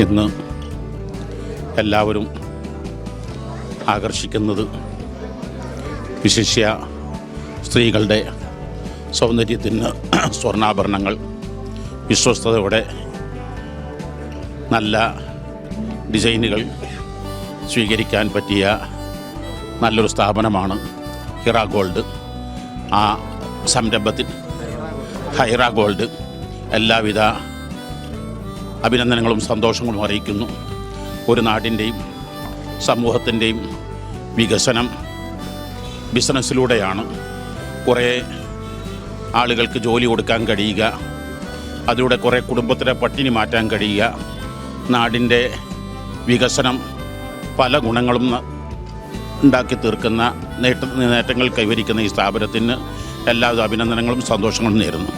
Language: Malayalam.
ഇന്ന് എല്ലാവരും ആകർഷിക്കുന്നത് വിശിഷ്യ സ്ത്രീകളുടെ സൗന്ദര്യത്തിന് സ്വർണ്ണാഭരണങ്ങൾ വിശ്വസ്തയോടെ നല്ല ഡിസൈനുകൾ സ്വീകരിക്കാൻ പറ്റിയ നല്ലൊരു സ്ഥാപനമാണ് ഹിറ ഗോൾഡ്. ആ സംരംഭത്തിൽ ഹൈറ ഗോൾഡ് എല്ലാവിധ അഭിനന്ദനങ്ങളും സന്തോഷങ്ങളും അറിയിക്കുന്നു. ഒരു നാടിൻ്റെയും സമൂഹത്തിൻ്റെയും വികസനം ബിസിനസ്സിലൂടെയാണ്. കുറേ ആളുകൾക്ക് ജോലി കൊടുക്കാൻ കഴിയുക, അതിലൂടെ കുറേ കുടുംബത്തിലെ പട്ടിണി മാറ്റാൻ കഴിയുക, നാടിൻ്റെ വികസനം പല ഗുണങ്ങളും ഉണ്ടാക്കി തീർക്കുന്ന നേട്ടങ്ങൾ കൈവരിക്കുന്ന ഈ സ്ഥാപനത്തിന് എല്ലാവിധ അഭിനന്ദനങ്ങളും സന്തോഷങ്ങളും നേരുന്നു.